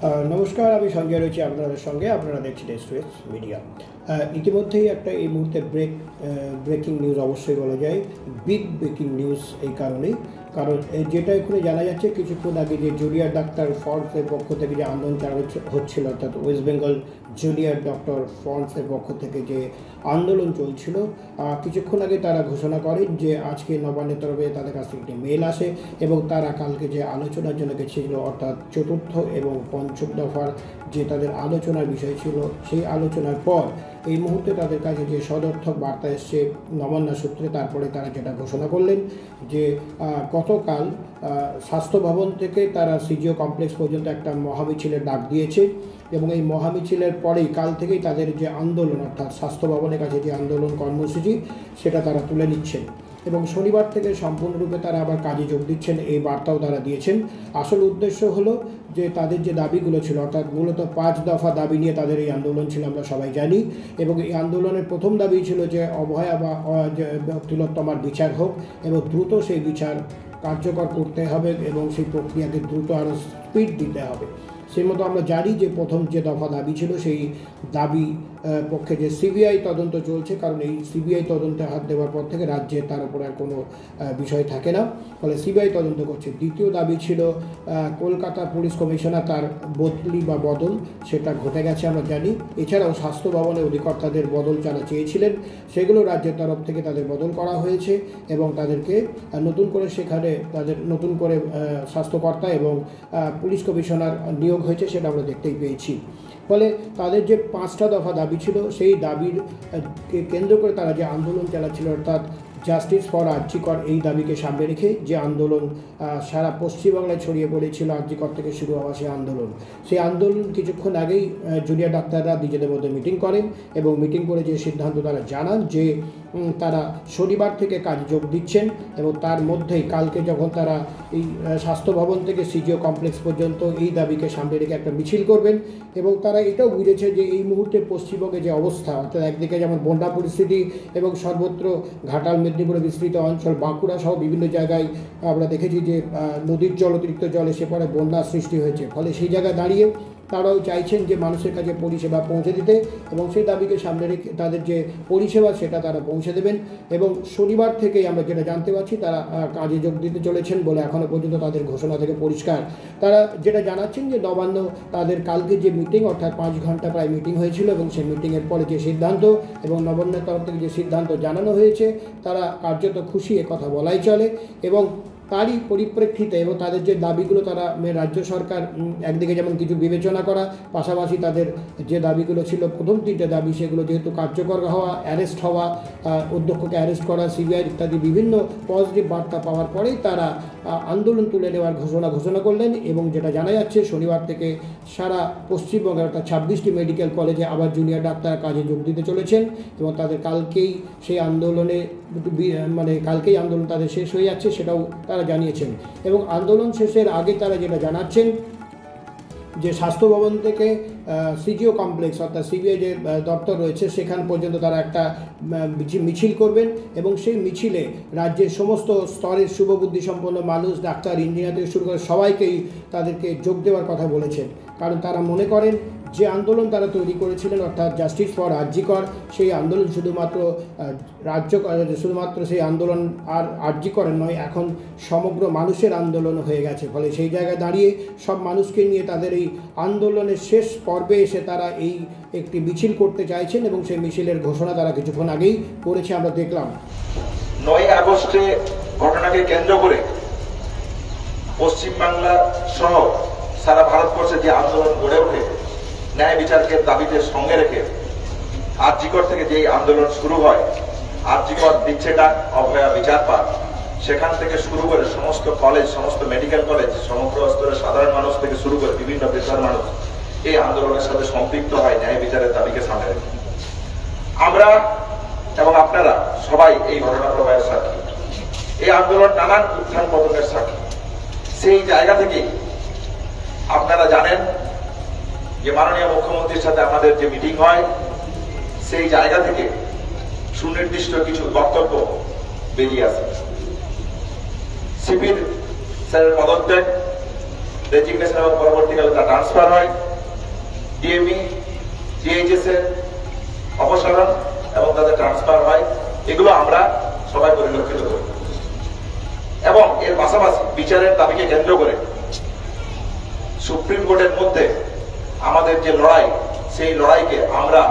নমস্কার, আমি সঞ্জয় রয়েছি আপনাদের সঙ্গে। আপনারা দেখছেন এক্সপ্রেস মিডিয়া। ইতিমধ্যেই একটা এই মুহূর্তে ব্রেকিং নিউজ অবশ্যই বলা যায়, বিগ ব্রেকিং নিউজ এই কারণেই, কারণ যেটা এখানে জানা যাচ্ছে কিছুক্ষণ আগে যে জুনিয়র ডাক্তার ফ্রন্টসের পক্ষ থেকে যে আন্দোলন চালানো হচ্ছিল, অর্থাৎ ওয়েস্ট বেঙ্গল জুনিয়র ডক্টর ফ্রন্টসের পক্ষ থেকে যে আন্দোলন চলছিল, কিছুক্ষণ আগে তারা ঘোষণা করেন যে আজকে নবান্নের তরফে তাদের কাছ থেকে একটি মেল আসে এবং তারা কালকে যে আলোচনার জন্য গেছিল, অর্থাৎ চতুর্থ এবং পঞ্চম দফার যে তাদের আলোচনার বিষয় ছিল, সেই আলোচনার পর এই মুহূর্তে তাদের কাছে যে সদর্থক বার্তা এসছে নবান্ন সূত্রে, তারপরে তারা যেটা ঘোষণা করলেন যে গতকাল স্বাস্থ্য ভবন থেকে তারা সিজিও কমপ্লেক্স পর্যন্ত একটা মহামিছিলের ডাক দিয়েছে এবং এই মহামিছিলের পরেই কাল থেকেই তাদের যে আন্দোলন, অর্থাৎ স্বাস্থ্য ভবনের কাছে যে আন্দোলন কর্মসূচি, সেটা তারা তুলে নিচ্ছেন এবং শনিবার থেকে সম্পূর্ণরূপে তারা আবার কাজে যোগ দিচ্ছেন, এই বার্তাও তারা দিয়েছেন। আসল উদ্দেশ্য হলো যে তাদের যে দাবিগুলো ছিল, অর্থাৎ মূলত 5 দফা দাবি নিয়ে তাদের এই আন্দোলন ছিল, আমরা সবাই জানি। এবং এই আন্দোলনের প্রথম দাবি ছিল যে অভয়া বা তিলোত্তমার বিচার হোক এবং দ্রুত সেই বিচার কার্যকর করতে হবে এবং সেই প্রক্রিয়াকে দ্রুত আরও স্পিড দিতে হবে। সেই মতো আমরা জানি যে প্রথম যে দফা দাবি ছিল, সেই দাবি পক্ষে যে সিবিআই তদন্ত চলছে, কারণ এই সিবিআই তদন্তে হাত দেওয়ার পর থেকে রাজ্যে তার উপরে আর কোনো বিষয় থাকে না, ফলে সিবিআই তদন্ত করছে। দ্বিতীয় দাবি ছিল কলকাতা পুলিশ কমিশনার তার বদলি বা বদল, সেটা ঘটে গেছে আমরা জানি। এছাড়াও স্বাস্থ্য ভবনের অধিকর্তাদের বদল যারা চেয়েছিলেন, সেগুলো রাজ্যের তরফ থেকে তাদের বদল করা হয়েছে এবং তাদেরকে নতুন করে সেখানে তাদের নতুন করে স্বাস্থ্যকর্তা এবং পুলিশ কমিশনার নিয়োগ হয়েছে, সেটা আমরা দেখতেই পেয়েছি। ফলে তাদের যে 5টা দফা দাবি ছিল, সেই দাবির কেন্দ্র করে তারা যে আন্দোলন চালাচ্ছিল, অর্থাৎ জাস্টিস ফর আরজি কর, এই দাবিকে সামনে রেখে যে আন্দোলন সারা পশ্চিমবাংলায় ছড়িয়ে পড়েছিল, আরজি কর থেকে শুরু হওয়া সেই আন্দোলন কিছুক্ষণ আগেই জুনিয়র ডাক্তাররা নিজেদের মধ্যে মিটিং করেন এবং মিটিং করে যে সিদ্ধান্ত তারা জানান যে তারা শনিবার থেকে কাজে যোগ দিচ্ছেন এবং তার মধ্যেই কালকে যখন তারা এই স্বাস্থ্য ভবন থেকে সিজিও কমপ্লেক্স পর্যন্ত এই দাবিকে সামনে রেখে একটা মিছিল করবেন। এবং তারা এটাও বুঝেছে যে এই মুহূর্তে পশ্চিমবঙ্গে যে অবস্থা, অর্থাৎ একদিকে যেমন বন্যা পরিস্থিতি এবং সর্বত্র ঘাটাল, মেদিনীপুরের বিস্তৃত অঞ্চল, বাঁকুড়া সহ বিভিন্ন জায়গায় আমরা দেখেছি যে নদীর জল, অতিরিক্ত জল এসে পরে বন্যার সৃষ্টি হয়েছে। ফলে সেই জায়গায় দাঁড়িয়ে তারাও চাইছেন যে মানুষের কাছে পরিষেবা পৌঁছে দিতে এবং সেই দাবিকে সামনে রেখে তাদের যে পরিষেবা সেটা তারা পৌঁছে দেবেন। এবং শনিবার থেকেই আমরা যেটা জানতে পারছি, তারা কাজে যোগ দিতে চলেছেন বলে এখনও পর্যন্ত তাদের ঘোষণা থেকে পরিষ্কার। তারা যেটা জানাচ্ছেন যে নবান্ন তাদের কালকে যে মিটিং, অর্থাৎ 5 ঘন্টা প্রায় মিটিং হয়েছিল এবং সেই মিটিংয়ের পরে যে সিদ্ধান্ত এবং নবান্নের তরফ থেকে যে সিদ্ধান্ত জানানো হয়েছে, তারা কার্যত খুশি, কথা বলাই চলে। এবং তারই পরিপ্রেক্ষিতে এবং তাদের যে দাবিগুলো, তারা রাজ্য সরকার একদিকে যেমন কিছু বিবেচনা করা, পাশাপাশি তাদের যে দাবিগুলো ছিল, প্রথম 3টে দাবি, সেগুলো যেহেতু কার্যকর হওয়া, অ্যারেস্ট হওয়া, অধ্যক্ষকে অ্যারেস্ট করা, সিবিআই ইত্যাদি বিভিন্ন পজিটিভ বার্তা পাওয়ার পরেই তারা আন্দোলন তুলে নেওয়ার ঘোষণা করলেন। এবং যেটা জানা যাচ্ছে, শনিবার থেকে সারা পশ্চিমবঙ্গের অর্থাৎ 26টি মেডিকেল কলেজে আবার জুনিয়র ডাক্তার কাজে যোগ দিতে চলেছেন এবং তাদের কালকেই সেই আন্দোলনে কালকেই আন্দোলন তাদের শেষ হয়ে যাচ্ছে, সেটাও তারা জানিয়েছেন। এবং আন্দোলন শেষের আগে তারা যেটা জানাচ্ছেন যে স্বাস্থ্য ভবন থেকে সিজিও কমপ্লেক্স, অর্থাৎ সিবিআই যে দপ্তর রয়েছে, সেখান পর্যন্ত তারা একটা মিছিল করবেন এবং সেই মিছিলে রাজ্যের সমস্ত স্তরের শুভবুদ্ধিসম্পন্ন মানুষ, ডাক্তার, ইঞ্জিনিয়ার থেকে শুরু করে সবাইকেই তাদেরকে যোগ দেওয়ার কথা বলেছেন। কারণ তারা মনে করেন যে আন্দোলন তারা তৈরি করেছিলেন, অর্থাৎ জাস্টিস ফর আরজি কর, সেই আন্দোলন শুধুমাত্র সেই আন্দোলন আর আরজি করের নয়, এখন সমগ্র মানুষের আন্দোলন হয়ে গেছে। ফলে সেই জায়গায় দাঁড়িয়ে সব মানুষকে নিয়ে তাদের এই আন্দোলনের শেষ পর্বে এসে তারা এই একটি মিছিল করতে চাইছেন এবং সেই মিছিলের ঘোষণা তারা কিছুক্ষণ আগেই করেছে, আমরা দেখলাম। 9 আগস্টে ঘটনাকে কেন্দ্র করে পশ্চিমবাংলা সহ সারা ভারতবর্ষে যে আন্দোলন গড়ে ওঠে, ন্যায় বিচারকে দাবিতে সঙ্গে রেখে আরজি কর থেকে যে আন্দোলন শুরু হয়, আরজি কর দিচ্ছে ডাক, অভয়া বিচার পাক, সেখান থেকে শুরু করে সমস্ত কলেজ, সমস্ত মেডিকেল কলেজ, সমগ্র স্তরের সাধারণ মানুষ থেকে শুরু করে বিভিন্ন পেশার মানুষ এই আন্দোলনের সাথে সম্পৃক্ত হয় ন্যায় বিচারের দাবিকে সামনে রেখে। আমরা এবং আপনারা সবাই এই ঘটনা প্রবাহের সাক্ষী, এই আন্দোলন নানান উত্থান পতনের সাক্ষী। সেই জায়গা থেকে আপনারা জানেন যে মাননীয় মুখ্যমন্ত্রীর সাথে আমাদের যে মিটিং হয়, সেই জায়গা থেকে সুনির্দিষ্ট কিছু বক্তব্য বেরিয়ে আসে। সিপির স্যারের পদত্যাগ, রেজিগনেশন এবং পরবর্তীকালে তা ট্রান্সফার হয়, ডিএমই ডিএইচএস এর অপসারণ এবং তাদের ট্রান্সফার হয়, এগুলো আমরা সবাই পরিলক্ষিত করি। এবং এর পাশাপাশি বিচারের দাবিকে কেন্দ্র করে সুপ্রিম কোর্টের মধ্যে আমাদের যে লড়াই, সেই লড়াইকে আমরা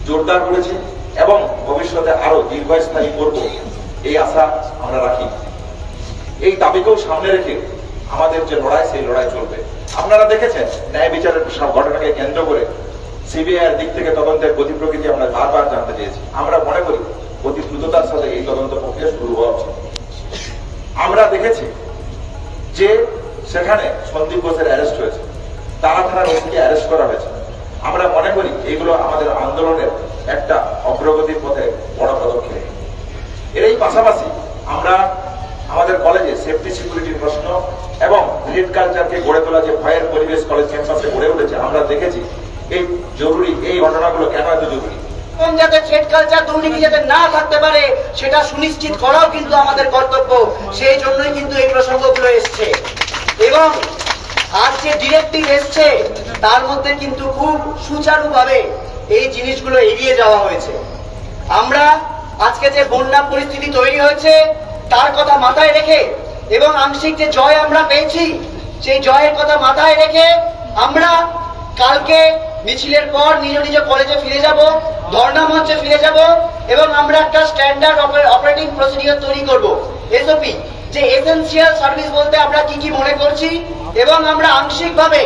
জোরদার করেছি এবং ভবিষ্যতে আরো দীর্ঘস্থায়ী করব এই আশা আমরা রাখি। এই দাবিকেও সামনে রেখে আমাদের যে লড়াই, সেই লড়াই চলবে। আপনারা দেখেছেন ন্যায় বিচারের সব ঘটনাকে কেন্দ্র করে সিবিআই এর দিক থেকে তদন্তের গতি প্রকৃতি আমরা বারবার জানতে চেয়েছি। আমরা মনে করি অতি দ্রুততার সাথে এই তদন্ত প্রক্রিয়া শুরু হওয়া উচিত। আমরা দেখেছি যে সেখানে সন্দীপ ঘোষের অ্যারেস্ট হয়েছে, তারা থানার ওসিকে অ্যারেস্ট করা হয়েছে। আমরা মনে করি এগুলো আমাদের আন্দোলনের একটা অগ্রগতির পথে বড় পদক্ষেপ। এর এই পাশাপাশি আমরা আমাদের কলেজে সেফটি সিকিউরিটির প্রশ্ন এবং রেড কালচারকে গড়ে তোলা, যে ভয়ের পরিবেশ কলেজ ক্যাম্পাসে গড়ে উঠেছে, আমরা দেখেছি এই জরুরি, এই ঘটনাগুলো কেন এত জরুরি। যাতে থ্রেড কালচার, দুর্নীতি যাতে না থাকতে পারে সেটা সুনিশ্চিত করাও কিন্তু আমাদের কর্তব্য। সেই জন্যই কিন্তু এই প্রসঙ্গগুলো এসছে এবং আজ যে ডিরেক্টিভ এসছে তার মধ্যে কিন্তু খুব সুচারুভাবে এই জিনিসগুলো এড়িয়ে যাওয়া হয়েছে। আমরা আজকে যে বন্যা পরিস্থিতি তৈরি হয়েছে তার কথা মাথায় রেখে এবং আংশিক যে জয় আমরা পেয়েছি সেই জয়ের কথা মাথায় রেখে আমরা কালকে মিছিলের পর নিজ নিজ কলেজে ফিরে যাব, ধর্ণা মঞ্চে ফিরে যাব এবং আমরা একটা স্ট্যান্ডার্ড অপারেটিং প্রসিডিওর তৈরি করব, এসওপি, যে এসেনশিয়াল সার্ভিস বলতে আমরা কি কি মনে করছি এবং আমরা আংশিকভাবে,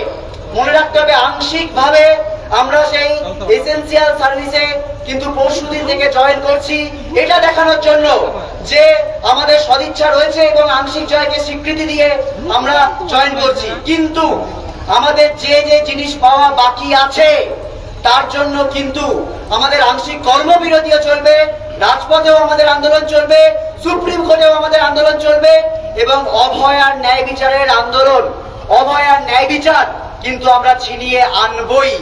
মনে রাখতে হবে আংশিকভাবে আমরা সেই এসেনশিয়াল সার্ভিসে কিন্তু পরশুদিন থেকে জয়েন করছি, এটা দেখানোর জন্য যে আমাদের সদিচ্ছা রয়েছে এবং আংশিক জয়কে স্বীকৃতি দিয়ে আমরা জয়েন করছি। কিন্তু আমাদের যে যে জিনিস পাওয়া বাকি আছে তার জন্য কিন্তু আমাদের আংশিক কর্মবিরতিও চলবে, রাজপথেও আমাদের আন্দোলন চলবে, সুপ্রিম কোর্টেও আমাদের আন্দোলন চলবে এবং অভয় আর ন্যায় বিচারের আন্দোলন, অভয় আর ন্যায় বিচার কিন্তু আমরা ছিনিয়ে আনবই।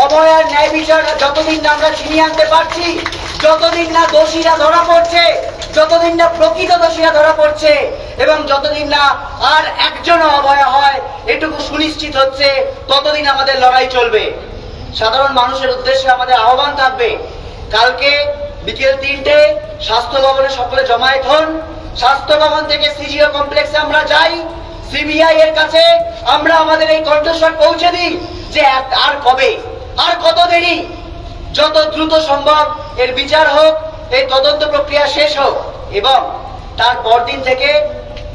অভয় আর ন্যায় বিচার যতদিন না আমরা ছিনিয়ে আনতে পারছি, যতদিন না দোষীরা ধরা পড়ছে, যতদিন না প্রকৃত দোষীরা ধরা পড়ছে এবং যতদিন না আর একজনও অভয় হয় এটুকু সুনিশ্চিত হচ্ছে, ততদিন আমাদের লড়াই চলবে। সাধারণ মানুষের উদ্দেশ্যে আমাদের আহ্বান থাকবে, কালকে বিকেল 3টে স্বাস্থ্য ভবনে সকলে জমায়েত হন। স্বাস্থ্য ভবন থেকে সিজিও কমপ্লেক্সে আমরা যাই, সিবিআই এর কাছে আমরা আমাদের এই কণ্ঠস্বর পৌঁছে দিই যে আর কবে, আর কত দেরি, যত দ্রুত সম্ভব এর বিচার হোক, এই তদন্ত প্রক্রিয়া শেষ হোক এবং তার পরদিন থেকে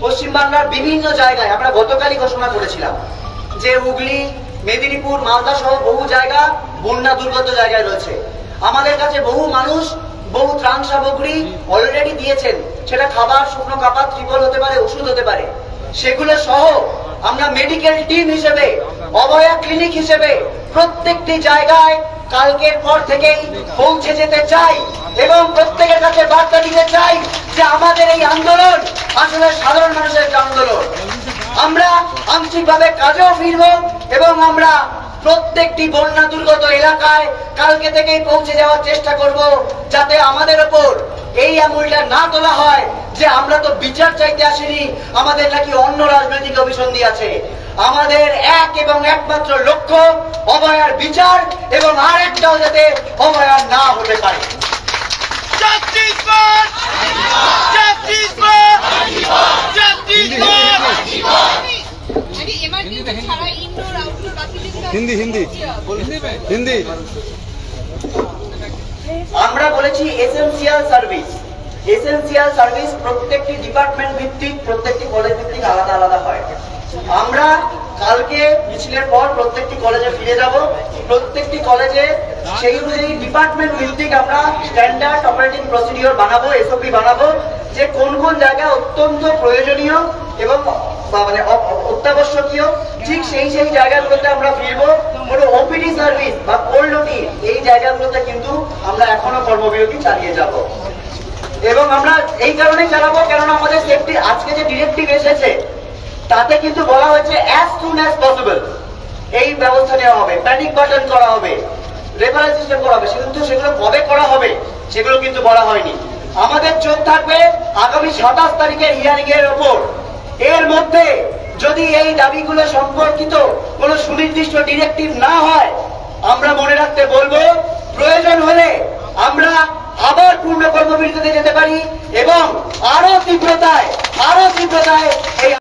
পশ্চিমবাংলার বিভিন্ন জায়গায় আমরা গতকালই ঘোষণা করেছিলাম যে হুগলি, মেদিনীপুর, মালদা সহ বহু জায়গা বন্যা দুর্গত জায়গায় রয়েছে। আমাদের কাছে বহু মানুষ বহু ত্রাণ সামগ্রী অলরেডি দিয়েছেন, সেটা খাবার, শুকনো কাপড়, ত্রিপল হতে পারে, ওষুধ হতে পারে। সেগুলো সহ আমরা মেডিকেল টিম হিসেবে, অভয়া ক্লিনিক হিসেবে প্রত্যেকটি জায়গায় কালকের পর থেকেই পৌঁছে যেতে চাই এবং প্রত্যেকের কাছে বার্তা দিতে চাই যে আমাদের এই আন্দোলন আসলে সাধারণ মানুষের আন্দোলন। আমরা আংশিকভাবে কাজেও ফিরব এবং আমরা প্রত্যেকটি বন্যা দুর্গত এলাকায় কালকে থেকেই পৌঁছে যাওয়ার চেষ্টা করব, যাতে আমাদের ওপর এই আঙুলটা না তোলা হয় যে আমরা তো বিচার চাইতে আসিনি, আমাদের নাকি অন্য রাজনৈতিক অভিসন্ধি আছে। আমাদের এক এবং একমাত্র লক্ষ্য অভয়ার বিচার এবং আর একটাও যাতে অভয়ার না হতে পারে। হিন্দি হিন্দি হিন্দি আমরা বলেছি এসেনশিয়াল সার্ভিস। এসেনশিয়াল সার্ভিস প্রত্যেকটি ডিপার্টমেন্ট ভিত্তিক, প্রত্যেকটি কলেজ ভিত্তিক আলাদা আলাদা হয়। আমরা কালকে মিছিলের পর প্রত্যেকটি কলেজে ফিরে যাব, প্রত্যেকটি কলেজে সেই অনুযায়ী ডিপার্টমেন্ট ভিত্তিক আমরা স্ট্যান্ডার্ড অপারেটিং প্রসিডিওর বানাবো, এসওপি বানাবো, যে কোন কোন জায়গায় অত্যন্ত প্রয়োজনীয় এবং মানে অত্যাবশ্যকীয়, ঠিক সেই সেই জায়গাগুলোতে আমরা ফিরবো। কোনো ওপিডি সার্ভিস বা কোল্ড ওটি এই জায়গাগুলোতে কিন্তু আমরা এখনো কর্মবিরতি চালিয়ে যাব এবং আমরা এই কারণেই চালাবো কেননা আমাদের সেফটি, আজকে যে ডিরেক্টিভ এসেছে তাতে কিন্তু বলা হয়েছে as soon as possible এই ব্যবস্থা নেওয়া হবে, প্যানিক বাটন করা হবে, রেফারেল সিস্টেম করা হবে, কিন্তু সেগুলো কবে করা হবে সেগুলো কিন্তু বলা হয়নি। আমাদের চোখ থাকবে আগামী 27 তারিখের হিয়ারিং এর উপর। এর মধ্যে যদি এই দাবিগুলো সম্পর্কিত কোনো সুনির্দিষ্ট ডিরেক্টিভ না হয়, আমরা মনে রাখতে বলবো প্রয়োজন হলে আমরা আবার পূর্ণ কর্মবিরতিতে যেতে পারি এবং আরো তীব্রতায় এই